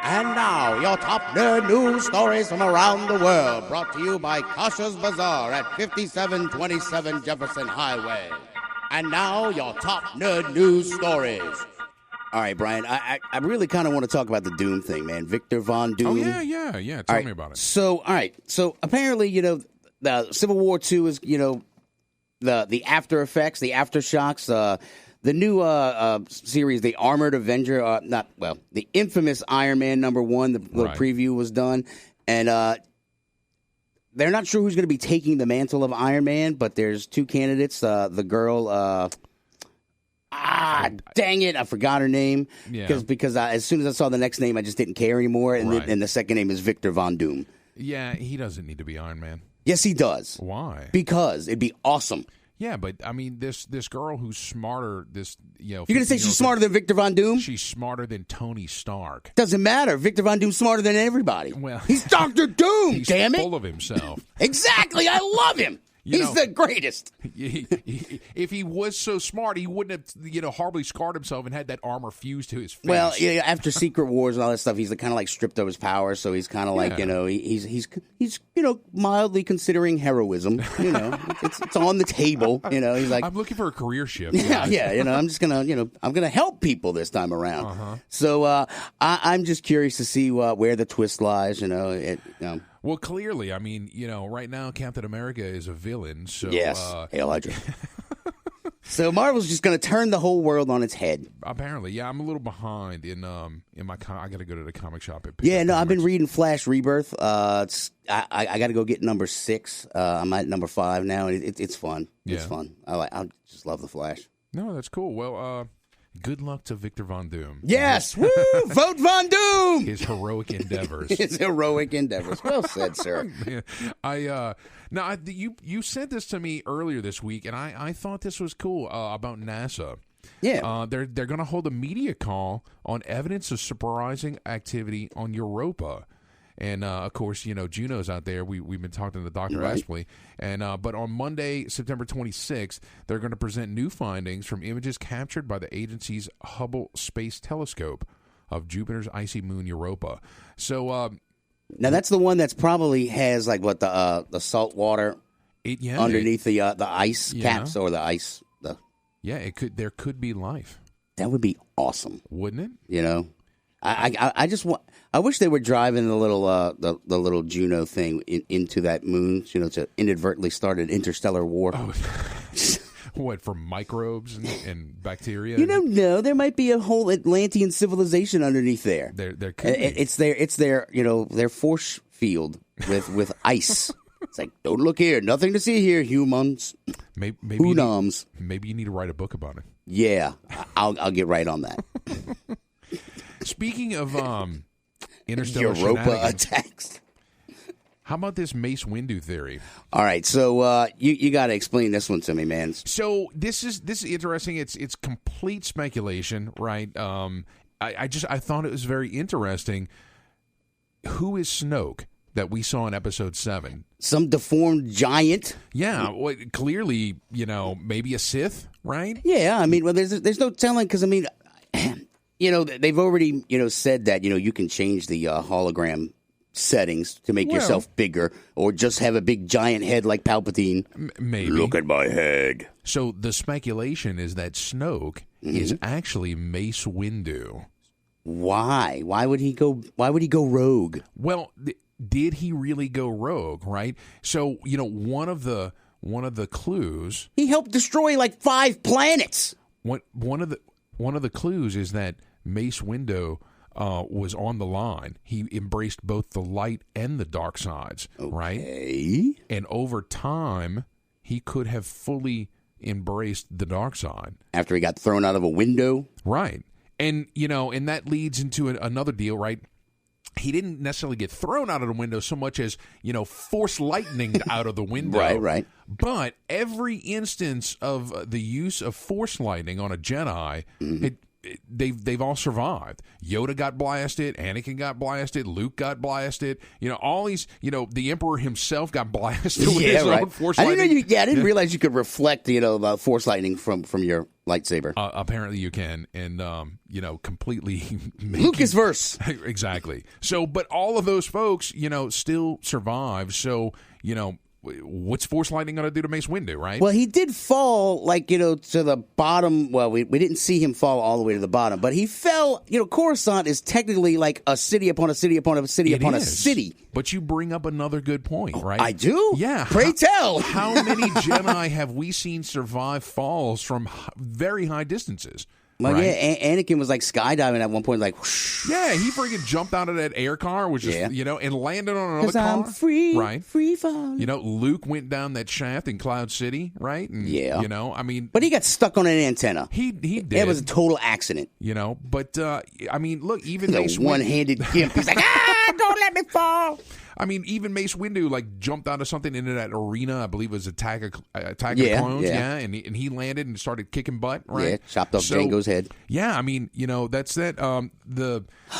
And now, your top nerd news stories from around the world, brought to you by Kasha's Bazaar at 5727 Jefferson Highway. And now, your top nerd news stories. All right, Brian, I really kind of want to talk about the Doom thing, man. Victor Von Doom. Oh, yeah. Tell me about it. So, all right. So, apparently, the Civil War II is, the after effects, the aftershocks, the new series, the Armored Avenger, the infamous Iron Man #1, the preview was done. And they're not sure who's going to be taking the mantle of Iron Man, but there's two candidates. The girl, dang it, I forgot her name. Yeah. Because as soon as I saw the next name, I just didn't care anymore. And the second name is Victor Von Doom. Yeah, he doesn't need to be Iron Man. Yes, he does. Why? Because it'd be awesome. Yeah, but I mean, this girl who's smarter, You're going to say she's smarter than Victor Von Doom? She's smarter than Tony Stark. Doesn't matter. Victor Von Doom's smarter than everybody. Well, he's Dr. Doom, he's damn it. Full of himself. Exactly. I love him. He's the greatest. If he was so smart, he wouldn't have, horribly scarred himself and had that armor fused to his face. Well, after Secret Wars and all that stuff, he's kind of like stripped of his power, so he's kind of like, he's mildly considering heroism. It's on the table. He's like, I'm looking for a career shift. I'm just gonna, I'm gonna help people this time around. Uh-huh. So I'm just curious to see where the twist lies. Well, clearly, I mean, right now Captain America is a villain. So yes, Hail Hydra. So Marvel's just going to turn the whole world on its head. Apparently, yeah. I'm a little behind in my. I got to go to the comic shop. I've been reading Flash Rebirth. I got to go get number 6. I'm at number 5 now, and it's fun. Yeah. It's fun. I just love the Flash. No, that's cool. Well, good luck to Victor Von Doom. Yes, woo! Vote Von Doom. His heroic endeavors. His heroic endeavors. Well said, sir. You sent this to me earlier this week, and I thought this was cool about NASA. Yeah, they're going to hold a media call on evidence of surprising activity on Europa. And, of course, Juno's out there. We've been talking to Dr. Aspley. And but on Monday, September 26th, they're going to present new findings from images captured by the agency's Hubble Space Telescope of Jupiter's icy moon Europa. So now that's the one that's probably has like what the salt water underneath the ice caps or the ice. There could be life. That would be awesome, wouldn't it? I just want. I wish they were driving the little Juno thing into that moon, to inadvertently start an interstellar war. Oh. What, for microbes and bacteria? No, there might be a whole Atlantean civilization underneath there. There could be. It's their force field with ice. It's like, don't look here, nothing to see here, humans. Maybe Maybe you need to write a book about it. Yeah, I'll get right on that. Speaking of interstellar Europa attacks. How about this Mace Windu theory? All right, so you got to explain this one to me, man. So this is interesting. It's complete speculation, right? I thought it was very interesting. Who is Snoke that we saw in Episode 7? Some deformed giant. Yeah, well, clearly, maybe a Sith, right? Yeah, I mean, well, there's no telling because I mean, they've already said that you can change the hologram settings to make yourself bigger, or just have a big giant head like Palpatine. Maybe. Look at my head. So the speculation is that Snoke is actually Mace Windu. Why? Why would he go rogue? Well, did he really go rogue? Right. So one of the clues, he helped destroy like 5 planets. One of the clues is that Mace Windu was on the line. He embraced both the light and the dark sides, right? And over time, he could have fully embraced the dark side. After he got thrown out of a window? Right. And, and that leads into another deal, right? He didn't necessarily get thrown out of the window so much as, force lightning out of the window. Right. But every instance of the use of force lightning on a Jedi, they've all survived. Yoda got blasted, Anakin got blasted, Luke got blasted. All these, the Emperor himself got blasted with his own Force lightning. I didn't realize you could reflect, Force lightning from your lightsaber. Apparently you can, and completely Lucasverse. Exactly. So, but all of those folks, still survive. So, what's Force lightning going to do to Mace Windu, right? Well, he did fall, to the bottom. Well, we didn't see him fall all the way to the bottom, but he fell. Coruscant is technically like a city upon a city upon a city upon a city. But you bring up another good point, right? I do? Yeah. Pray tell. How many Jedi have we seen survive falls from very high distances? Well, right? yeah, Anakin was skydiving at one point, whoosh. Yeah, he freaking jumped out of that air car, which is, and landed on another car. I'm free, right? Free falling. Luke went down that shaft in Cloud City, right? And, but he got stuck on an antenna. He did. It was a total accident. But look, even the one-handed gimp. He's like, don't let me fall. Even Mace Windu jumped out of something into that arena. I believe it was Attack of Clones. Yeah, and he landed and started kicking butt. Right, yeah, chopped off Jango's head. Yeah, that's that.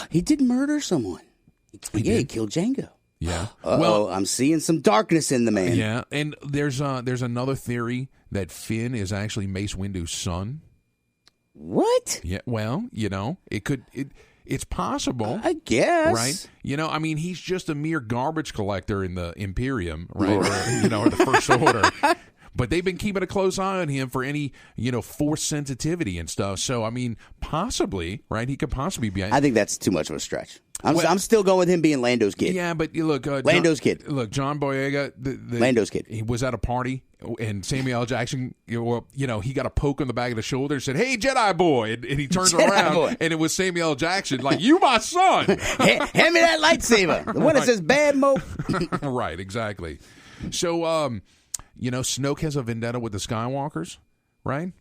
He did murder someone. He killed Jango. Yeah. Well, I'm seeing some darkness in the man. Yeah, and there's another theory that Finn is actually Mace Windu's son. What? Yeah. Well, it could. It's possible, I guess. Right? He's just a mere garbage collector in the Imperium, right? Or the First Order. But they've been keeping a close eye on him for any, Force sensitivity and stuff. So, possibly, right? He could possibly be. I think that's too much of a stretch. I'm still going with him being Lando's kid. Yeah, but look, Lando's kid. Look, John Boyega, Lando's kid. He was at a party, and Samuel L. Jackson, he got a poke on the back of the shoulder and said, "Hey, Jedi boy," and he turned around, and it was Samuel L. Jackson, you my son. Hand me that lightsaber, the one that says "bad mo." Right, exactly. So, Snoke has a vendetta with the Skywalkers, right?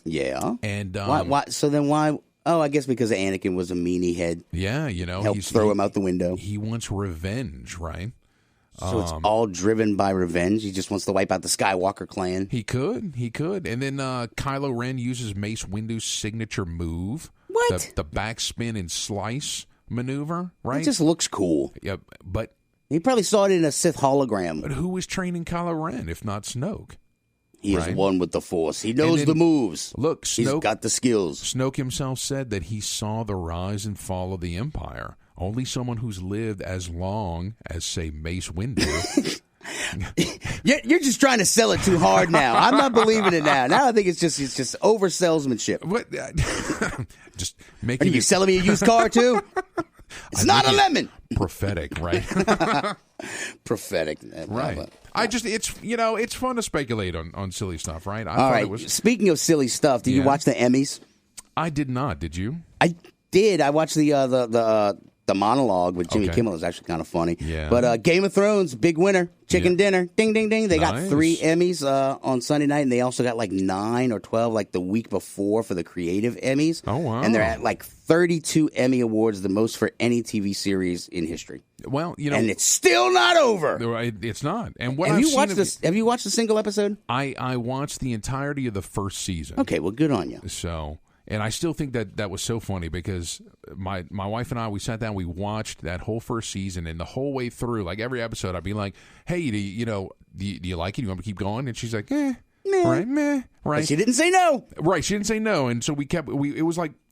Yeah. And why? So then why? Oh, I guess because Anakin was a meanie head. Yeah, helped throw him out the window. He wants revenge, right? So it's all driven by revenge. He just wants to wipe out the Skywalker clan. He could. And then Kylo Ren uses Mace Windu's signature move. What? The backspin and slice maneuver, right? It just looks cool. Yeah, but he probably saw it in a Sith hologram. But who was training Kylo Ren if not Snoke? He is one with the Force. He knows the moves. Look, Snoke, he's got the skills. Snoke himself said that he saw the rise and fall of the Empire. Only someone who's lived as long as, say, Mace Windu. You're just trying to sell it too hard now. I'm not believing it now. Now I think it's just over salesmanship. What? Just making. Are you selling me a used car too? It's not a lemon. Prophetic, right? Prophetic, right? It's fun to speculate on silly stuff, right? All right. Speaking of silly stuff, did you watch the Emmys? I did not. Did you? I did. I watched the monologue with Jimmy Kimmel. Is actually kind of funny. Yeah. But Game of Thrones, big winner. Chicken dinner. Ding, ding, ding. They got 3 Emmys on Sunday night, and they also got 9 or 12 the week before for the creative Emmys. Oh, wow. And they're at 32 Emmy Awards, the most for any TV series in history. Well, and it's still not over. It's not. And what have you watched a single episode? I watched the entirety of the first season. Okay, well, good on you. So... And I still think that was so funny because my wife and I, we sat down, we watched that whole first season, and the whole way through, every episode, I'd be like, "Hey, do you like it? Do you want me to keep going?" And she's like, "Meh, right, meh, right." But she didn't say no. Right, she didn't say no, and so we kept.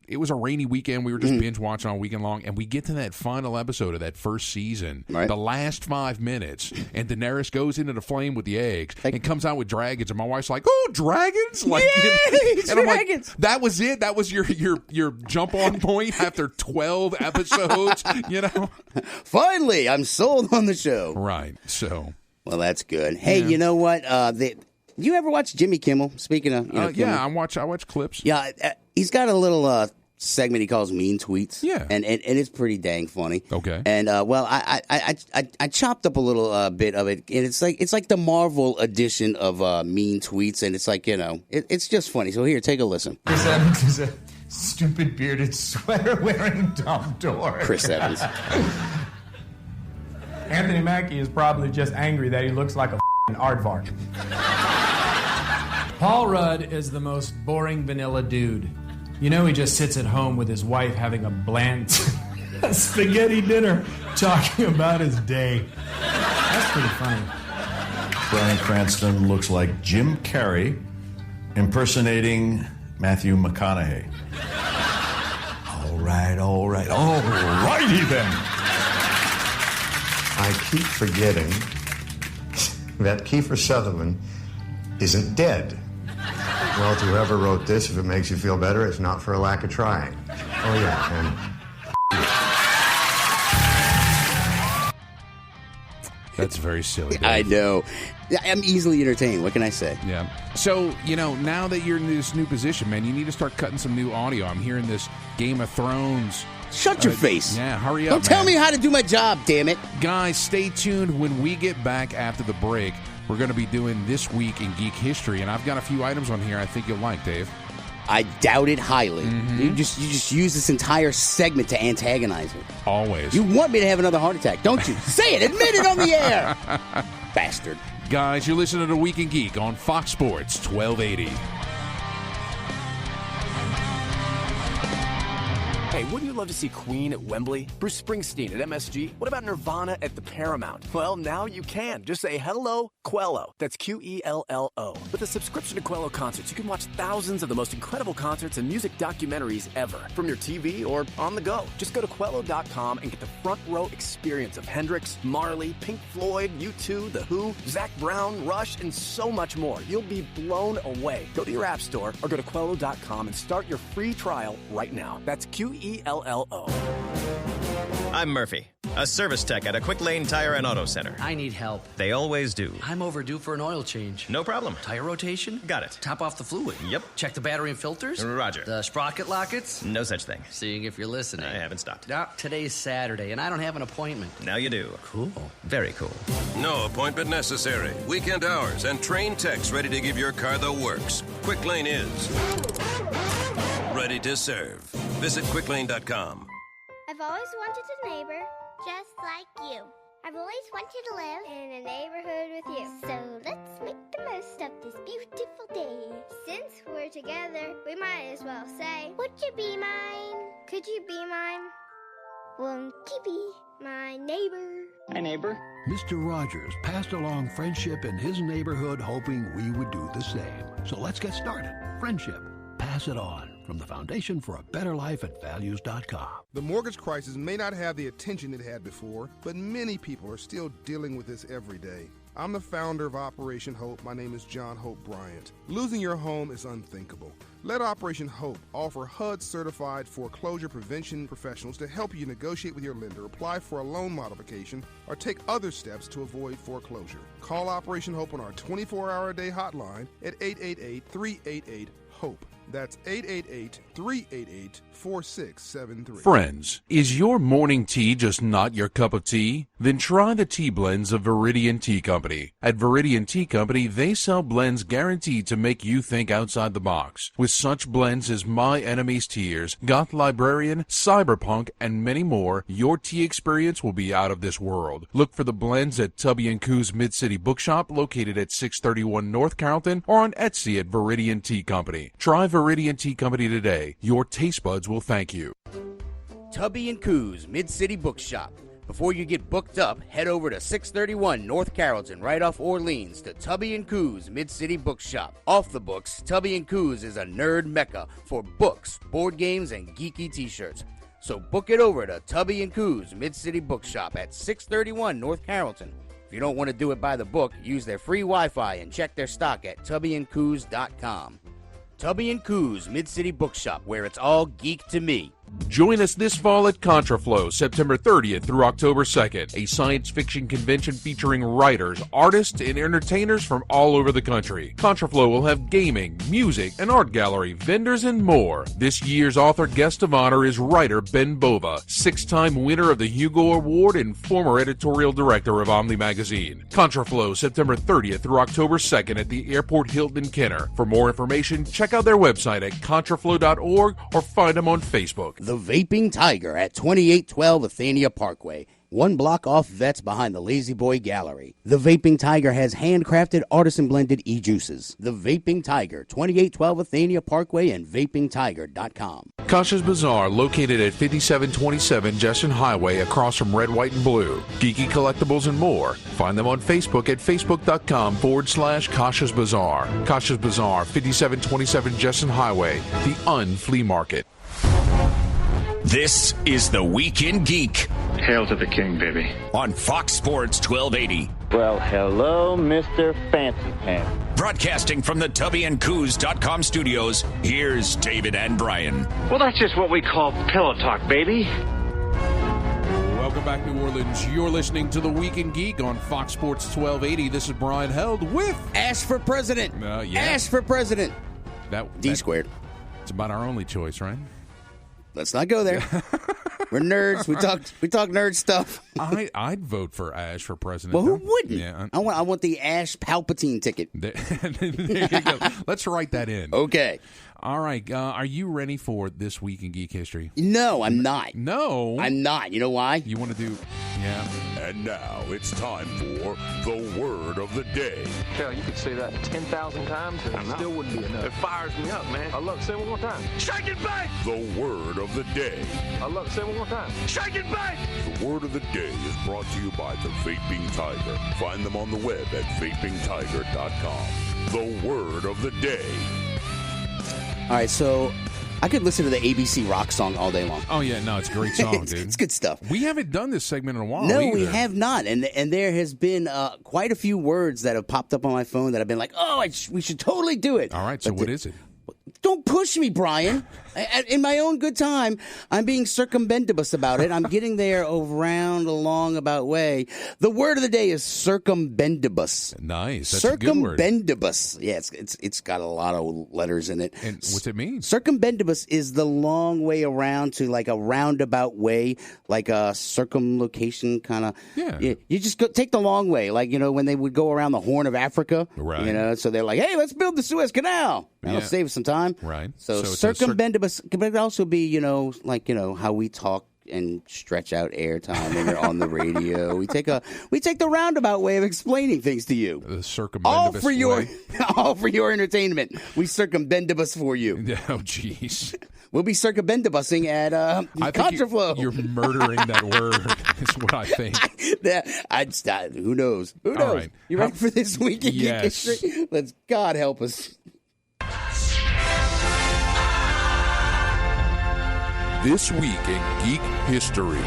It was a rainy weekend. We were just binge watching all weekend long, and we get to that final episode of that first season, the last 5 minutes, and Daenerys goes into the flame with the eggs and comes out with dragons, and my wife's like, "Oh, dragons!" Yay, and dragons! I'm like, that was it. That was your jump on point after 12 episodes. Finally, I'm sold on the show. Right. So, well, that's good. Hey, you know what? You ever watch Jimmy Kimmel? Speaking of, yeah, I watch clips. Yeah, he's got a little segment he calls Mean Tweets. Yeah, and it's pretty dang funny. Okay, and I chopped up a little bit of it, and it's like the Marvel edition of Mean Tweets, and it's it's just funny. So here, take a listen. Chris Evans is a stupid bearded sweater wearing dumb dork. Chris Evans. Anthony Mackie is probably just angry that he looks like a aardvark. Paul Rudd is the most boring vanilla dude. You know he just sits at home with his wife having a bland spaghetti dinner talking about his day. That's pretty funny. Bryan Cranston looks like Jim Carrey impersonating Matthew McConaughey. All righty then. I keep forgetting that Kiefer Sutherland isn't dead. Well, to whoever wrote this, if it makes you feel better, it's not for a lack of trying. Oh, yeah, and That's very silly, Dave. I know. I'm easily entertained. What can I say? Yeah. So, now that you're in this new position, man, you need to start cutting some new audio. I'm hearing this Game of Thrones. Shut your face. Yeah, hurry up, Don't tell me how to do my job, damn it. Guys, stay tuned. When we get back after the break, we're going to be doing This Week in Geek History, and I've got a few items on here I think you'll like, Dave. I doubt it highly. Mm-hmm. You just use this entire segment to antagonize me. Always. You want me to have another heart attack, don't you? Say it. Admit it on the air. Bastard. Guys, you're listening to Week in Geek on Fox Sports 1280. Hey, wouldn't you love to see Queen at Wembley? Bruce Springsteen at MSG? What about Nirvana at the Paramount? Well, now you can. Just say hello, Quello. That's Quello. With a subscription to Quello Concerts, you can watch thousands of the most incredible concerts and music documentaries ever, from your TV or on the go. Just go to Quello.com and get the front row experience of Hendrix, Marley, Pink Floyd, U2, The Who, Zac Brown, Rush, and so much more. You'll be blown away. Go to your app store or go to Quello.com and start your free trial right now. That's Quello. I'm Murphy, a service tech at a Quick Lane Tire and Auto Center. I need help. They always do. I'm overdue for an oil change. No problem. Tire rotation? Got it. Top off the fluid? Yep. Check the battery and filters? Roger. The sprocket lockets? No such thing. Seeing if you're listening. I haven't stopped. Now, today's Saturday, and I don't have an appointment. Now you do. Cool. Very cool. No appointment necessary. Weekend hours and trained techs ready to give your car the works. Quick Lane is ready to serve. Visit quicklane.com. I've always wanted a neighbor just like you. I've always wanted to live in a neighborhood with you. So let's make the most of this beautiful day. Since we're together, we might as well say, would you be mine? Could you be mine? Won't you be my neighbor? Hi, neighbor. Mr. Rogers passed along friendship in his neighborhood, hoping we would do the same. So let's get started. Friendship. Pass it on. From the Foundation for a Better Life at Values.com. The mortgage crisis may not have the attention it had before, but many people are still dealing with this every day. I'm the founder of Operation Hope. My name is John Hope Bryant. Losing your home is unthinkable. Let Operation Hope offer HUD-certified foreclosure prevention professionals to help you negotiate with your lender, apply for a loan modification, or take other steps to avoid foreclosure. Call Operation Hope on our 24-hour-a-day hotline at 888-388-HOPE. That's 888-388-4673. Friends, is your morning tea just not your cup of tea? Then try the tea blends of Viridian Tea Company. At Viridian Tea Company, they sell blends guaranteed to make you think outside the box. With such blends as My Enemy's Tears, Goth Librarian, Cyberpunk, and many more, your tea experience will be out of this world. Look for the blends at Tubby & Coos Mid-City Bookshop, located at 631 North Carrollton, or on Etsy at Viridian Tea Company. Try Viridian Tea Company today. Your taste buds will thank you. Tubby & Coos Mid-City Bookshop. Before you get booked up, head over to 631 North Carrollton, right off Orleans, to Tubby & Coos Mid-City Bookshop. Off the books, Tubby & Coos is a nerd mecca for books, board games, and geeky t-shirts. So book it over to Tubby & Coos Mid-City Bookshop at 631 North Carrollton. If you don't want to do it by the book, use their free Wi-Fi and check their stock at tubbyandcoos.com. Tubby & Coos Mid-City Bookshop, where it's all geek to me. Join us this fall at Contraflow, September 30th through October 2nd, a science fiction convention featuring writers, artists, and entertainers from all over the country. Contraflow will have gaming, music, an art gallery, vendors, and more. This year's author guest of honor is writer Ben Bova, 6-time winner of the Hugo Award and former editorial director of Omni Magazine. Contraflow, September 30th through October 2nd at the Airport Hilton in Kenner. For more information, check out their website at contraflow.org or find them on Facebook. The Vaping Tiger at 2812 Athenia Parkway. 1 block off Vets behind the Lazy Boy Gallery. The Vaping Tiger has handcrafted, artisan-blended e-juices. The Vaping Tiger, 2812 Athenia Parkway and vapingtiger.com. Kasha's Bazaar, located at 5727 Jesson Highway across from Red, White, and Blue. Geeky collectibles and more. Find them on Facebook at facebook.com/Kasha's Bazaar. Kasha's Bazaar, 5727 Jesson Highway, the Flea Market. This is the Week in Geek. Hail to the king, baby. On Fox Sports 1280. Well, hello, Mr. Fancy Pants. Broadcasting from the TubbyandCoos.com studios, here's David and Brian. Well, that's just what we call pillow talk, baby. Welcome back, New Orleans. You're listening to the Week in Geek on Fox Sports 1280. This is Brian Held with Ash for President. Yeah. Ash for President. D squared. It's about our only choice, right? Let's not go there. We're nerds. We talk nerd stuff. I'd vote for Ash for president. Well, who wouldn't? Yeah. I want the Ash Palpatine ticket. There you go. Let's write that in. Okay. All right. Are you ready for this Week in Geek History? No, I'm not. No? I'm not. You know why? You want to do... Yeah. And now it's time for the Word of the Day. Hell, you could say that 10,000 times and it still wouldn't be enough. It fires me up, man. I love it. Say it one more time. Shake it back! The Word of the Day. I love it. Say it one more time. Shake it back! The Word of the Day is brought to you by the Vaping Tiger. Find them on the web at vapingtiger.com. The Word of the Day. All right, so I could listen to the ABC rock song all day long. Oh, yeah, no, it's a great song, dude. It's good stuff. We haven't done this segment in a while No, either. we have not. And there has been quite a few words that have popped up on my phone that I've been like, we should totally do it. All right, so what is it? Don't push me, Brian. In my own good time, I'm being circumbendibus about it. I'm getting there around a long about way. The word of the day is circumbendibus. Nice. That's a good word. Circumbendibus. Yeah, it's got a lot of letters in it. And what's it mean? Circumbendibus is the long way around to like a roundabout way, like a circumlocation kind of. Yeah. You just take the long way, like, when they would go around the Horn of Africa. Right. So they're like, hey, let's build the Suez Canal. That'll save some time. Right. So circumbendibus could also be, how we talk and stretch out airtime when you're on the radio. We take the roundabout way of explaining things to you. The circumbendibus all for your entertainment. We circumbendibus for you. Oh, jeez. We'll be circumbendibusing at Contraflow. You're murdering that word, is what I think. Who knows? Who knows? All right. You ready for this week in Geek Yes. History? Let's God help us. This Week in Geek History.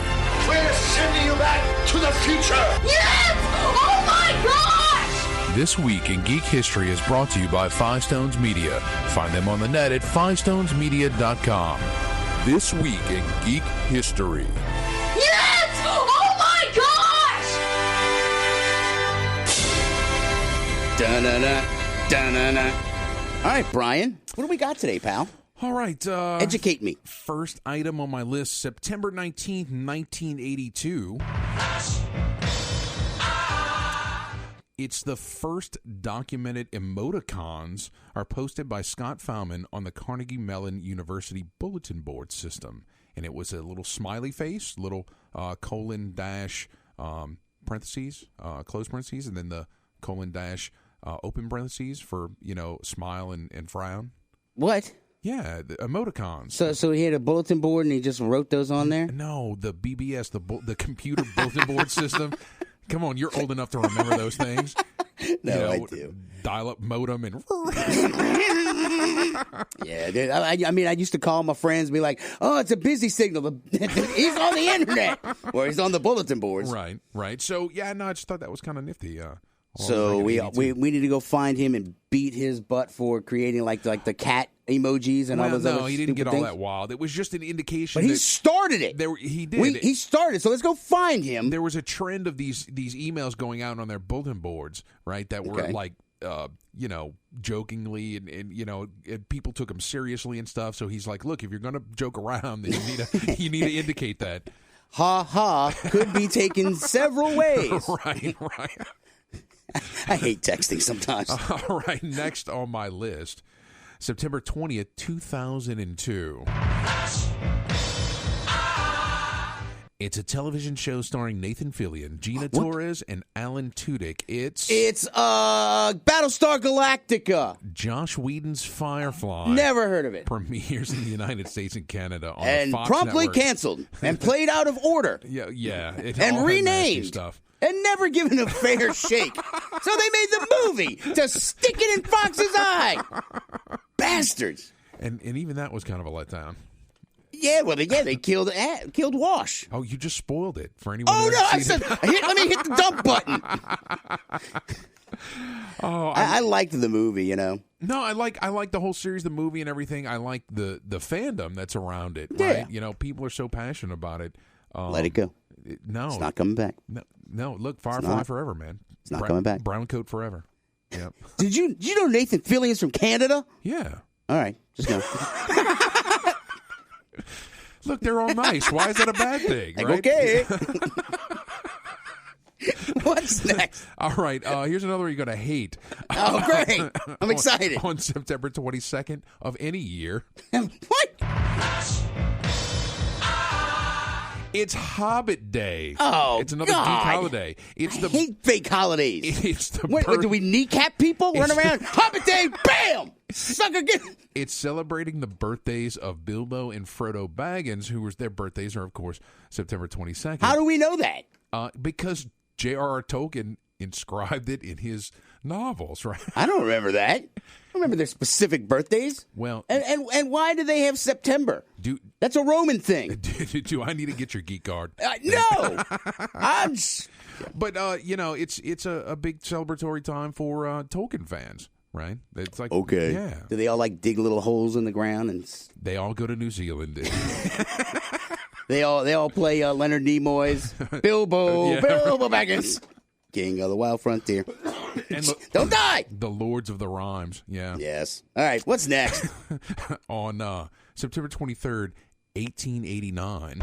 We're sending you back to the future! Yes! Oh my gosh! This Week in Geek History is brought to you by Five Stones Media. Find them on the net at fivestonesmedia.com. This Week in Geek History. Yes! Oh my gosh! Da-na-na, da-na-na. All right, Brian, what do we got today, pal? All right. Educate me. First item on my list, September 19th, 1982. It's the first documented emoticons are posted by Scott Faumann on the Carnegie Mellon University bulletin board system. And it was a little smiley face, little colon dash parentheses, close parentheses, and then the colon dash open parentheses for, smile and frown. What? Yeah, the emoticons. So he had a bulletin board and he just wrote those on there? No, the BBS, the computer bulletin board system. Come on, you're old enough to remember those things. No, I do. Dial-up modem and... Yeah, dude, I used to call my friends and be like, oh, it's a busy signal. He's on the internet. Or he's on the bulletin boards. Right. So, yeah, no, I just thought that was kind of nifty. So we need to go find him and beat his butt for creating like the cat emojis and all those other no, he didn't get things. all that wild. It was just an indication. But he started it. He did. He started. So let's go find him. There was a trend of these emails going out on their bulletin boards, right? That were like, jokingly and people took him seriously and stuff. So he's like, look, if you're going to joke around, then you need to indicate that. Ha ha could be taken several ways. Right. I hate texting sometimes. All right, next on my list, September 20th, 2002. It's a television show starring Nathan Fillion, Gina Torres, and Alan Tudyk. It's Battlestar Galactica. Josh Whedon's Firefly. Never heard of it. Premieres in the United States and Canada on And the Fox promptly Network. canceled and played out of order. Yeah. It And all had nasty renamed. stuff. And never given a fair shake. So they made the movie to stick it in Fox's eye. Bastards. And even that was kind of a letdown. Yeah, well, they killed Wash. Oh, you just spoiled it for anyone. Oh, who no, hasn't I seen said, it. let me hit the dump button. I liked the movie, you know. No, I like the whole series, the movie, and everything. I like the fandom that's around it. Yeah. Right? You know, people are so passionate about it. Let it go. No, It's not coming back. No. Look, Firefly forever, man. It's not coming back. Brown coat forever. Yep. Did you know Nathan Fillion's from Canada? Yeah. All right, just know. Look, they're all nice. Why is that a bad thing? Like, right? okay. What's next? All right. Here's another you're going to hate. Oh, great. I'm excited. On September 22nd of any year. What? It's Hobbit Day. Oh, it's another God. geek holiday. I hate fake holidays. It's the What, birth- do we kneecap people? Run around? Hobbit Day, bam! Sucker, get... It's celebrating the birthdays of Bilbo and Frodo Baggins, their birthdays are, of course, September 22nd. How do we know that? Because J.R.R. Tolkien inscribed it in his novels, right? I don't remember that. I remember their specific birthdays. Well, and why do they have September? That's a Roman thing. Do I need to get your geek card? No. But it's a big celebratory time for Tolkien fans, right? It's like Okay. yeah. Do they all like dig little holes in the ground and? They all go to New Zealand. They all play Leonard Nimoy's Bilbo Baggins, King of the Wild Frontier. And Don't die. The Lords of the Rhymes. Yeah. Yes. All right. What's next? On September 23rd, 1889.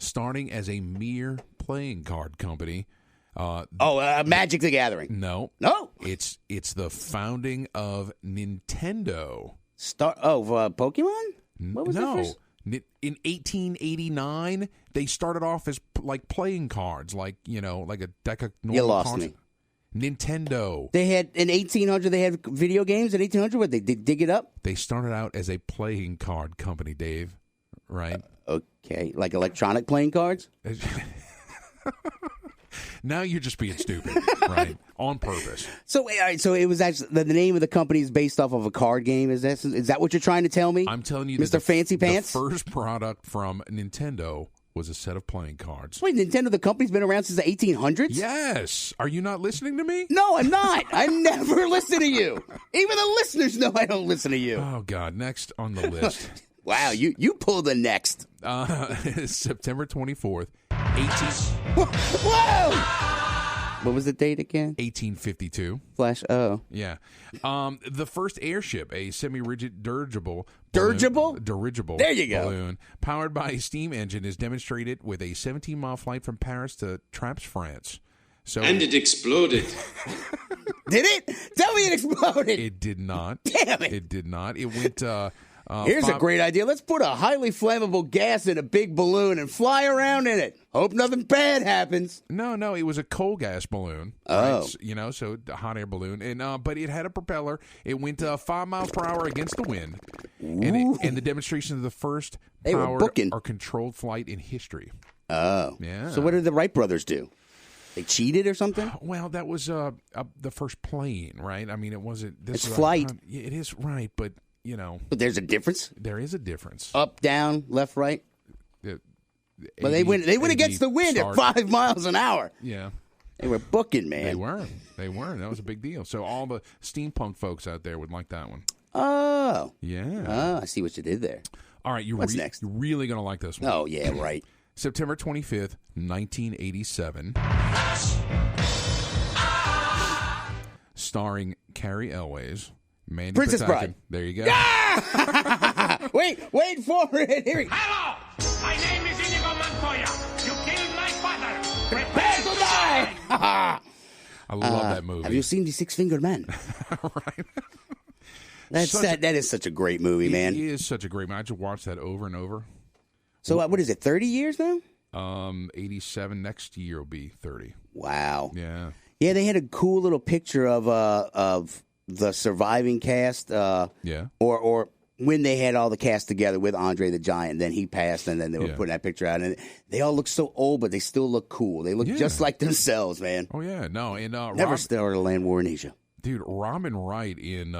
Starting as a mere playing card company. Magic the Gathering. No. No. It's the founding of Nintendo. Pokemon? What was no. the first? In 1889, they started off as like playing cards, like a deck of normal You lost cards. me. Nintendo. They had in 1800. They had video games in 1800. What they dig it up? They started out as a playing card company, Dave. Right? Okay, like electronic playing cards. Now you're just being stupid, right? On purpose. So, all right, so it was actually the name of the company is based off of a card game. Is that what you're trying to tell me? I'm telling you, Mr. Fancy Pants. The first product from Nintendo was a set of playing cards. Wait, Nintendo, the company's been around since the 1800s? Yes. Are you not listening to me? No, I'm not. I never listen to you. Even the listeners know I don't listen to you. Oh, God. Next on the list. Wow, you pull the next. September 24th, Whoa! What was the date again? 1852. Flash, Yeah. The first airship, a semi-rigid dirigible. Dirigible? Dirigible. There you go. Balloon, powered by a steam engine, is demonstrated with a 17-mile flight from Paris to Trappes, France. And it exploded. Did it? Tell me it exploded. It did not. Damn it. It did not. It went... Here's a great idea. Let's put a highly flammable gas in a big balloon and fly around in it. Hope nothing bad happens. No, it was a coal gas balloon. Oh. Right? So a hot air balloon. And but it had a propeller. It went 5 miles per hour against the wind. And the demonstration of the first powered or controlled flight in history. Oh. Yeah. So what did the Wright brothers do? They cheated or something? Well, that was the first plane, right? I mean, it wasn't... It's flight. It is, right, but... But there's a difference? There is a difference. Up, down, left, right? But they went against the wind at 5 miles an hour. Yeah. They were booking, man. They were. That was a big deal. So all the steampunk folks out there would like that one. Oh. Yeah. Oh, I see what you did there. All right. What's next? You're really going to like this one. Oh, yeah, right. September 25th, 1987. Starring Carrie Elways. Mandy Princess Patinkin. Bride. There you go. Yeah! wait for it. Here we go. Hello! My name is Inigo Montoya. You killed my father. Prepare to die! I love that movie. Have you seen The Six-Fingered Man? Right. That is such a great movie, man. It is such a great movie. I just watched that over and over. So what is it, 30 years now? 87 next year will be 30. Wow. Yeah. Yeah, they had a cool little picture of the surviving cast. Yeah. Or when they had all the cast together with Andre the Giant, then he passed, and then they were putting that picture out, and they all look so old, but they still look cool. They look just like themselves, man. Oh yeah, no, and never started a land war in Asia. Dude, Robin Wright in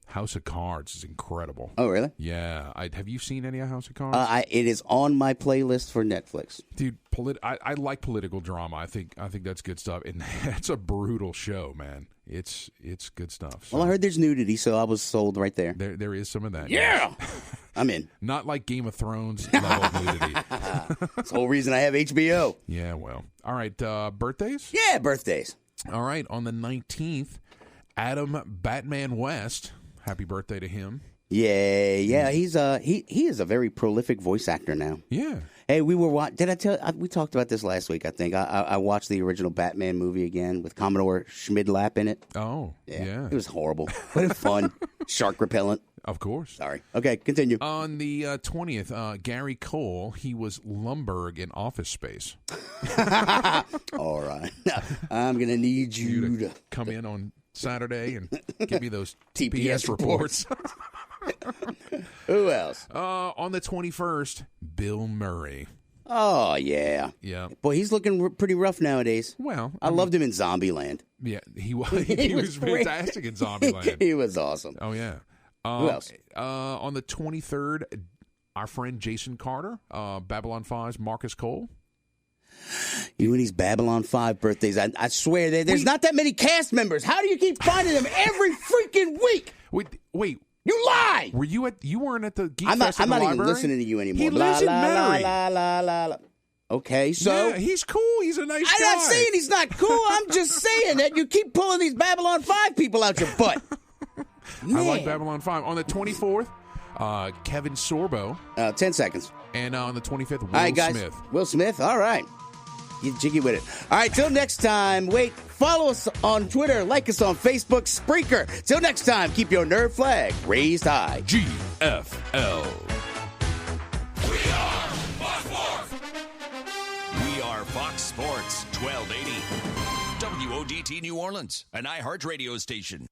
House of Cards is incredible. Oh, really? Yeah. Have you seen any of House of Cards? It is on my playlist for Netflix. Dude, I like political drama. I think that's good stuff, and that's a brutal show, man. It's good stuff. So. Well, I heard there's nudity, so I was sold right there. There is some of that. Yeah, I'm in. Not like Game of Thrones level of nudity. That's the whole reason I have HBO. Yeah, well. All right, birthdays? Yeah, birthdays. All right, on the 19th, Adam Batman West. Happy birthday to him. Yeah. He's he is a very prolific voice actor now. Yeah. Hey, we talked about this last week, I think. I watched the original Batman movie again with Commodore Schmidlap in it. Oh, yeah. It was horrible, but it's fun. Shark repellent. Of course. Sorry. Okay, continue. On the 20th, Gary Cole, he was Lumbergh in Office Space. All right. I'm going to need you to come in on Saturday and give me those TPS reports. Who else? On the 21st, Bill Murray. Oh, yeah. Yeah. Boy, he's looking pretty rough nowadays. Well, I loved him in Zombieland. Yeah, he was fantastic in Zombieland. He was awesome. Oh, yeah. Who else? On the 23rd, our friend Jason Carter, Babylon 5's Marcus Cole. You and these Babylon 5 birthdays. I swear, there's not that many cast members. How do you keep finding them every freaking week? Wait. You lie! You weren't at the Geek I'm Fest not, in the I'm not library? even listening to you anymore. He lives in Metairie. La. Okay, so... Yeah, he's cool. He's a nice guy. I'm not saying he's not cool. I'm just saying that you keep pulling these Babylon 5 people out your butt. I like Babylon 5. On the 24th, Kevin Sorbo. 10 seconds. And on the 25th, Will all right, guys. Smith. Will Smith, all right. Get jiggy with it. All right, till next time. Follow us on Twitter. Like us on Facebook, Spreaker. Till next time, keep your nerd flag raised high. GFL. We are Fox Sports. We are Fox Sports 1280. WODT New Orleans, an iHeart radio station.